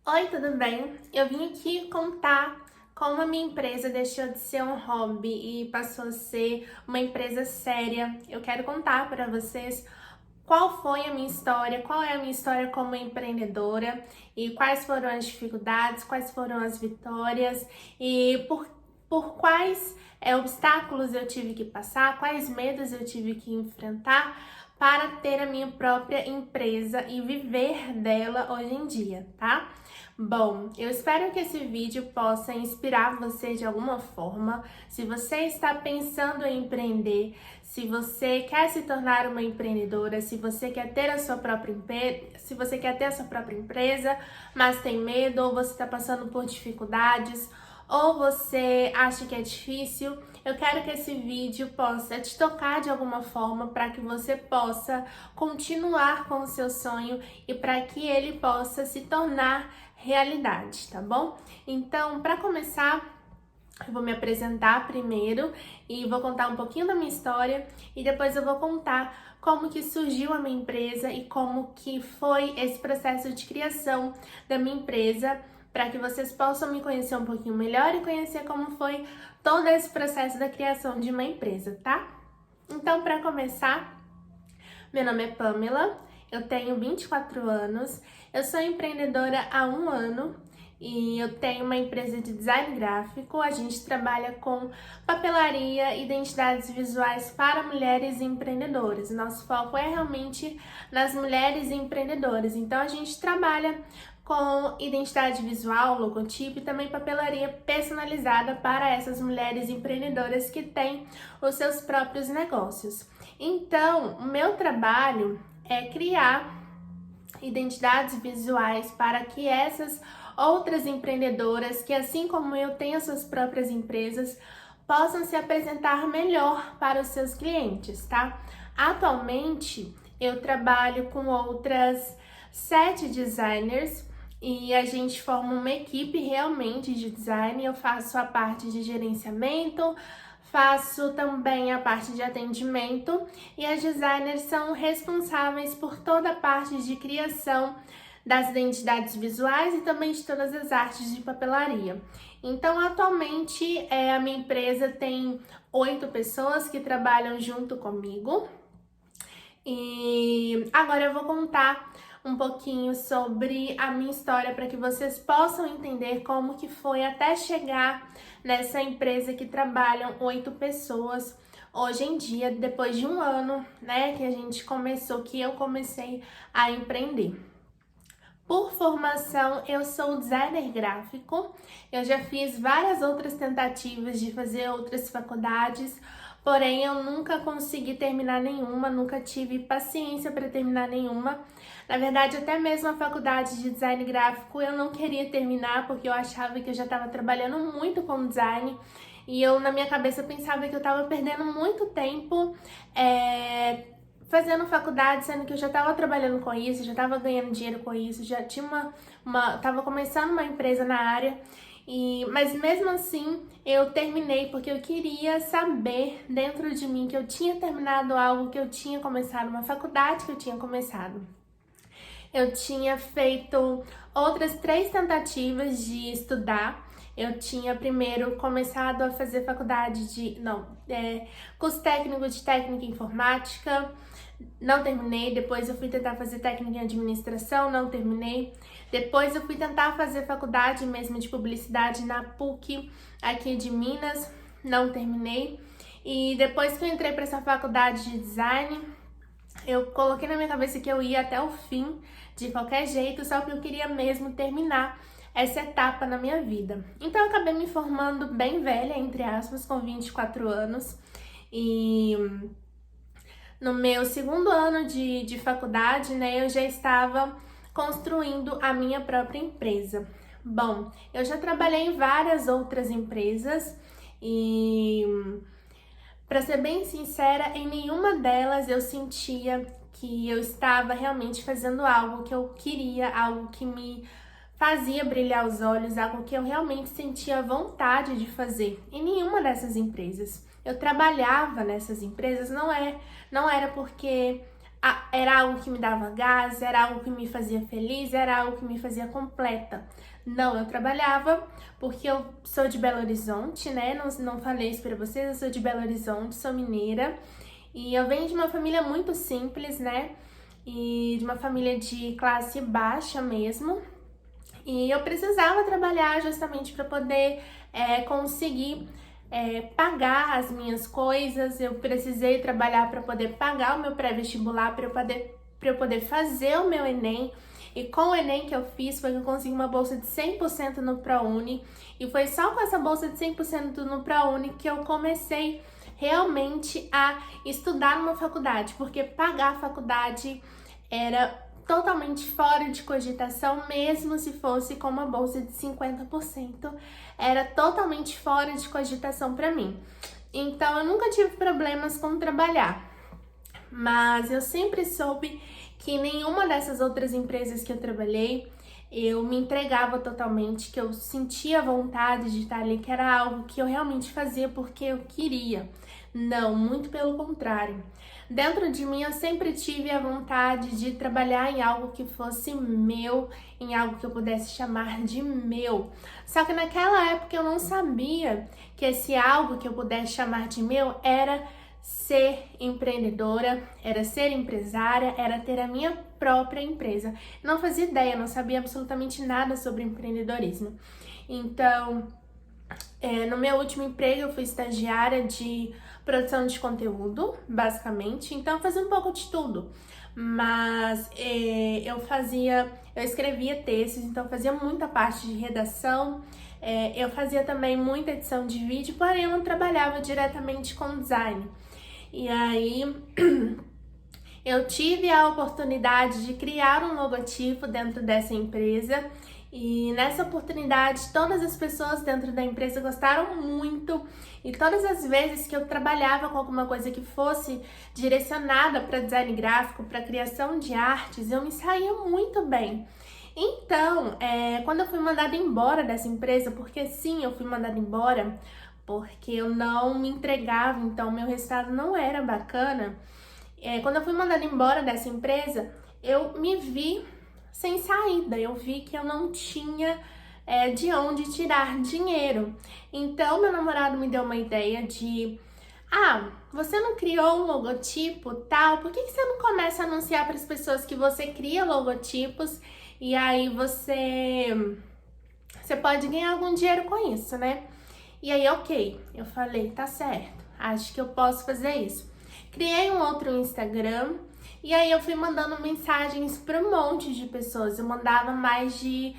Oi, tudo bem? Eu vim aqui contar como a minha empresa deixou de ser um hobby e passou a ser uma empresa séria. Eu quero contar para vocês qual foi a minha história, qual é a minha história como empreendedora e quais foram as dificuldades, quais foram as vitórias e por quais obstáculos eu tive que passar, quais medos eu tive que enfrentar para ter a minha própria empresa e viver dela hoje em dia, tá? Bom, eu espero que esse vídeo possa inspirar você de alguma forma. Se você está pensando em empreender, se você quer se tornar uma empreendedora, se você quer ter a sua própria empresa, mas tem medo ou você está passando por dificuldades, ou você acha que é difícil, eu quero que esse vídeo possa te tocar de alguma forma para que você possa continuar com o seu sonho e para que ele possa se tornar realidade, tá bom? Então, para começar, eu vou me apresentar primeiro e vou contar um pouquinho da minha história e depois eu vou contar como que surgiu a minha empresa e como que foi esse processo de criação da minha empresa, para que vocês possam me conhecer um pouquinho melhor e conhecer como foi todo esse processo da criação de uma empresa, tá? Então, para começar, meu nome é Pamela, eu tenho 24 anos, eu sou empreendedora há um ano e eu tenho uma empresa de design gráfico. A gente trabalha com papelaria, identidades visuais para mulheres empreendedoras. Nosso foco é realmente nas mulheres empreendedoras. Então a gente trabalha com identidade visual, logotipo e também papelaria personalizada para essas mulheres empreendedoras que têm os seus próprios negócios. Então, o meu trabalho é criar identidades visuais para que essas outras empreendedoras, que assim como eu tenho suas próprias empresas, possam se apresentar melhor para os seus clientes, tá? Atualmente, eu trabalho com outras 7 designers e a gente forma uma equipe realmente de design. Eu faço a parte de gerenciamento, faço também a parte de atendimento e as designers são responsáveis por toda a parte de criação das identidades visuais e também de todas as artes de papelaria. Então, atualmente, a minha empresa tem 8 pessoas que trabalham junto comigo. E agora eu vou contar um pouquinho sobre a minha história para que vocês possam entender como que foi até chegar nessa empresa que trabalham 8 pessoas hoje em dia, depois de um ano, né, que eu comecei a empreender. Por formação, eu sou designer gráfico. Eu já fiz várias outras tentativas de fazer outras faculdades, porém eu nunca consegui terminar nenhuma, nunca tive paciência para terminar nenhuma. Na verdade, até mesmo a faculdade de design gráfico eu não queria terminar porque eu achava que eu já estava trabalhando muito com design e eu, na minha cabeça, pensava que eu estava perdendo muito tempo fazendo faculdade, sendo que eu já estava trabalhando com isso, já estava ganhando dinheiro com isso, já tinha tava começando uma empresa na área, mas mesmo assim eu terminei porque eu queria saber dentro de mim que eu tinha terminado algo, que eu tinha começado uma faculdade que eu tinha começado. Eu tinha feito outras 3 tentativas de estudar. Eu tinha primeiro começado a fazer faculdade curso técnico de técnica em informática, não terminei. Depois eu fui tentar fazer técnica em administração, não terminei. Depois eu fui tentar fazer faculdade mesmo de publicidade na PUC aqui de Minas, não terminei. E depois que eu entrei para essa faculdade de design, eu coloquei na minha cabeça que eu ia até o fim, de qualquer jeito, só que eu queria mesmo terminar essa etapa na minha vida. Então eu acabei me formando bem velha, entre aspas, com 24 anos. E no meu segundo ano de faculdade, né, eu já estava construindo a minha própria empresa. Bom, eu já trabalhei em várias outras empresas e, para ser bem sincera, em nenhuma delas eu sentia que eu estava realmente fazendo algo que eu queria, algo que me fazia brilhar os olhos, algo que eu realmente sentia vontade de fazer. Em nenhuma dessas empresas. Eu trabalhava nessas empresas, não era porque era algo que me dava gás, era algo que me fazia feliz, era algo que me fazia completa. Não, eu trabalhava porque eu sou de Belo Horizonte, né? Não falei isso pra vocês, eu sou de Belo Horizonte, sou mineira. E eu venho de uma família muito simples, né? E de uma família de classe baixa mesmo. E eu precisava trabalhar justamente para poder conseguir pagar as minhas coisas. Eu precisei trabalhar para poder pagar o meu pré-vestibular, para eu poder fazer o meu Enem. E com o Enem que eu fiz, foi que eu consegui uma bolsa de 100% no ProUni. E foi só com essa bolsa de 100% no ProUni que eu comecei realmente a estudar numa faculdade, porque pagar a faculdade era totalmente fora de cogitação, mesmo se fosse com uma bolsa de 50%, era totalmente fora de cogitação para mim. Então eu nunca tive problemas com trabalhar, mas eu sempre soube que nenhuma dessas outras empresas que eu trabalhei eu me entregava totalmente, que eu sentia vontade de estar ali, que era algo que eu realmente fazia porque eu queria. Não, muito pelo contrário. Dentro de mim eu sempre tive a vontade de trabalhar em algo que fosse meu, em algo que eu pudesse chamar de meu. Só que naquela época eu não sabia que esse algo que eu pudesse chamar de meu era ser empreendedora, era ser empresária, era ter a minha própria empresa. Não fazia ideia, não sabia absolutamente nada sobre empreendedorismo. Então, no meu último emprego eu fui estagiária de produção de conteúdo, basicamente. Então eu fazia um pouco de tudo. Mas eu escrevia textos, então eu fazia muita parte de redação. Eu fazia também muita edição de vídeo, porém eu não trabalhava diretamente com design. E aí eu tive a oportunidade de criar um logotipo dentro dessa empresa. E nessa oportunidade, todas as pessoas dentro da empresa gostaram muito. E todas as vezes que eu trabalhava com alguma coisa que fosse direcionada para design gráfico, para criação de artes, eu me saía muito bem. Então, quando eu fui mandada embora dessa empresa, porque sim, eu fui mandada embora, porque eu não me entregava, então meu resultado não era bacana. Quando eu fui mandada embora dessa empresa, eu me vi sem saída, eu vi que eu não tinha de onde tirar dinheiro. Então, meu namorado me deu uma ideia de: você não criou um logotipo tal, por que você não começa a anunciar para as pessoas que você cria logotipos e aí você pode ganhar algum dinheiro com isso, né? E aí, ok, eu falei, tá certo, acho que eu posso fazer isso. Criei um outro Instagram e aí eu fui mandando mensagens para um monte de pessoas. Eu mandava mais de,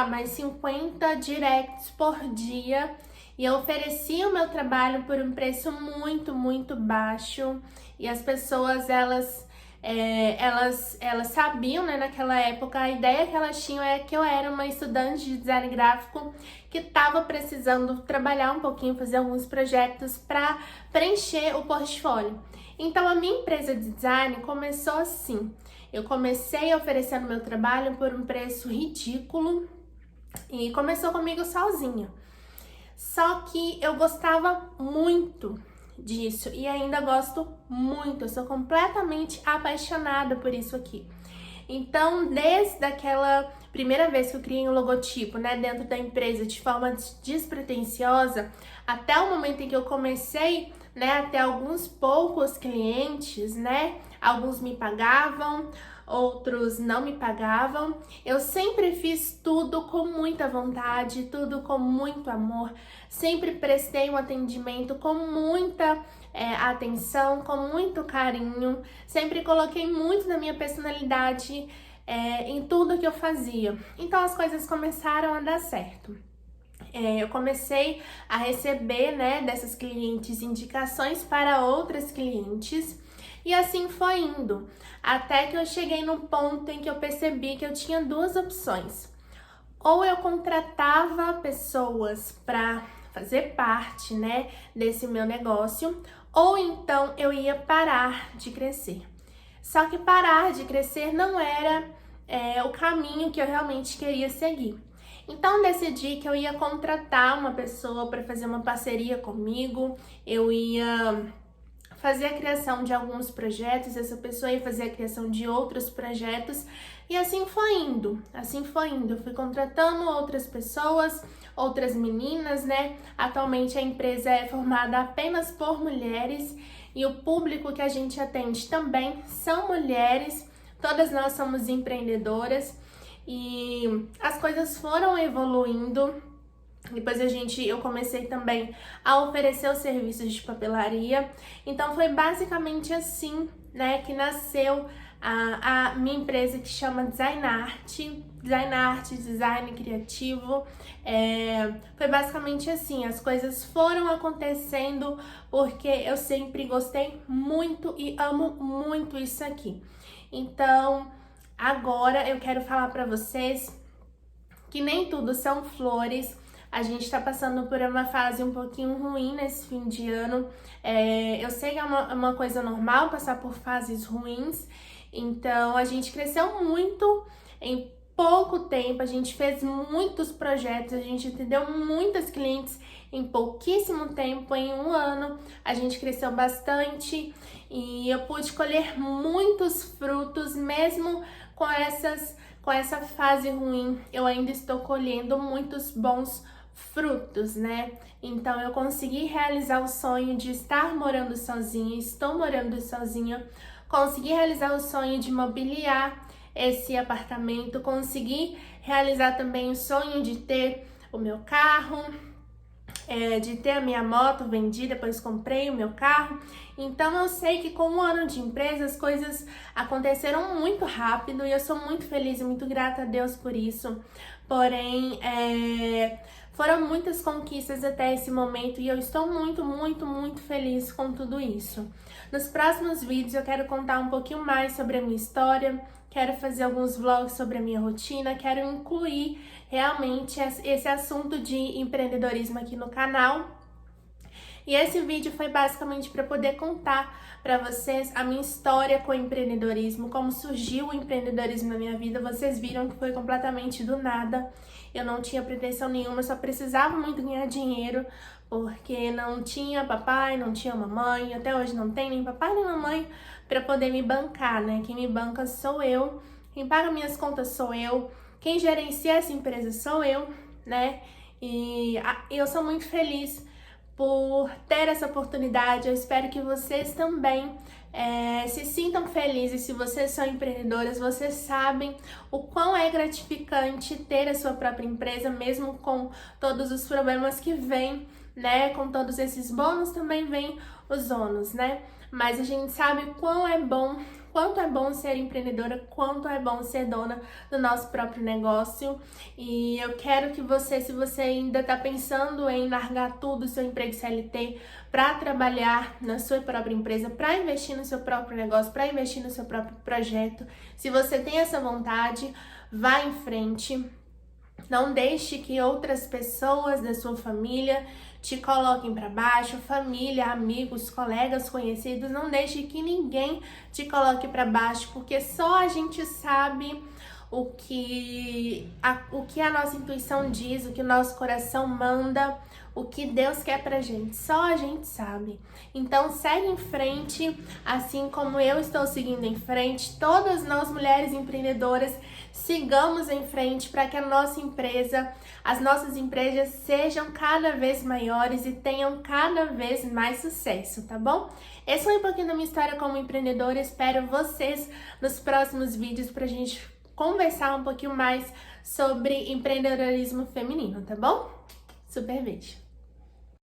mais 50 directs por dia e eu oferecia o meu trabalho por um preço muito, muito baixo. E as pessoas, elas sabiam, né, naquela época, a ideia que elas tinham é que eu era uma estudante de design gráfico que estava precisando trabalhar um pouquinho, fazer alguns projetos para preencher o portfólio. Então a minha empresa de design começou assim. Eu comecei oferecendo meu trabalho por um preço ridículo e começou comigo sozinha. Só que eu gostava muito disso e ainda gosto muito, eu sou completamente apaixonada por isso aqui. Então, desde aquela primeira vez que eu criei um logotipo, né, dentro da empresa de forma despretensiosa, até o momento em que eu comecei, né, a ter alguns poucos clientes, né, alguns me pagavam, outros não me pagavam. Eu sempre fiz tudo com muita vontade, tudo com muito amor. Sempre prestei um atendimento com muita atenção, com muito carinho. Sempre coloquei muito da minha personalidade em tudo que eu fazia. Então as coisas começaram a dar certo. Eu comecei a receber, né, dessas clientes indicações para outras clientes. E assim foi indo, até que eu cheguei no ponto em que eu percebi que eu tinha duas opções. Ou eu contratava pessoas para fazer parte, né, desse meu negócio, ou então eu ia parar de crescer. Só que parar de crescer não era o caminho que eu realmente queria seguir. Então decidi que eu ia contratar uma pessoa para fazer uma parceria comigo, eu ia fazer a criação de alguns projetos, essa pessoa ia fazer a criação de outros projetos, e assim foi indo, eu fui contratando outras pessoas, outras meninas, né? Atualmente a empresa é formada apenas por mulheres e o público que a gente atende também são mulheres, todas nós somos empreendedoras e as coisas foram evoluindo. Depois eu comecei também a oferecer os serviços de papelaria. Então foi basicamente assim, né, que nasceu a minha empresa, que chama Design Art, design criativo. Foi basicamente assim, as coisas foram acontecendo porque eu sempre gostei muito e amo muito isso aqui. Então, agora eu quero falar para vocês que nem tudo são flores. A gente tá passando por uma fase um pouquinho ruim nesse fim de ano. Eu sei que é uma coisa normal passar por fases ruins. Então, a gente cresceu muito em pouco tempo. A gente fez muitos projetos, a gente atendeu muitas clientes em pouquíssimo tempo, em um ano. A gente cresceu bastante e eu pude colher muitos frutos, mesmo com essa fase ruim. Eu ainda estou colhendo muitos bons frutos, né? Então eu consegui realizar o sonho de estar morando sozinha, estou morando sozinha, consegui realizar o sonho de mobiliar esse apartamento, consegui realizar também o sonho de ter o meu carro, de ter a minha moto vendida, depois comprei o meu carro. Então eu sei que com um ano de empresa as coisas aconteceram muito rápido e eu sou muito feliz e muito grata a Deus por isso. Porém, foram muitas conquistas até esse momento e eu estou muito, muito, muito feliz com tudo isso. Nos próximos vídeos eu quero contar um pouquinho mais sobre a minha história, quero fazer alguns vlogs sobre a minha rotina, quero incluir realmente esse assunto de empreendedorismo aqui no canal. E esse vídeo foi basicamente para poder contar para vocês a minha história com o empreendedorismo, como surgiu o empreendedorismo na minha vida. Vocês viram que foi completamente do nada. Eu não tinha pretensão nenhuma, só precisava muito ganhar dinheiro, porque não tinha papai, não tinha mamãe, até hoje não tem nem papai nem mamãe para poder me bancar, né? Quem me banca sou eu, quem paga minhas contas sou eu, quem gerencia essa empresa sou eu, né? E eu sou muito feliz por ter essa oportunidade. Eu espero que vocês também se sintam felizes. Se vocês são empreendedoras, vocês sabem o quão é gratificante ter a sua própria empresa, mesmo com todos os problemas que vêm, né? Com todos esses bônus também vem os ônus, né? Mas a gente sabe quanto é bom ser empreendedora, quanto é bom ser dona do nosso próprio negócio. E eu quero que você, se você ainda está pensando em largar tudo, seu emprego CLT, para trabalhar na sua própria empresa, para investir no seu próprio negócio, para investir no seu próprio projeto, se você tem essa vontade, vá em frente. Não deixe que outras pessoas da sua família te coloquem para baixo, família, amigos, colegas, conhecidos, não deixe que ninguém te coloque para baixo, porque só a gente sabe o que a nossa intuição diz, o que o nosso coração manda, o que Deus quer pra gente, só a gente sabe. Então segue em frente, assim como eu estou seguindo em frente, todas nós mulheres empreendedoras sigamos em frente para que a nossa empresa, as nossas empresas sejam cada vez maiores e tenham cada vez mais sucesso, tá bom? Esse foi um pouquinho da minha história como empreendedora, espero vocês nos próximos vídeos pra gente conversar um pouquinho mais sobre empreendedorismo feminino, tá bom? Super beijo!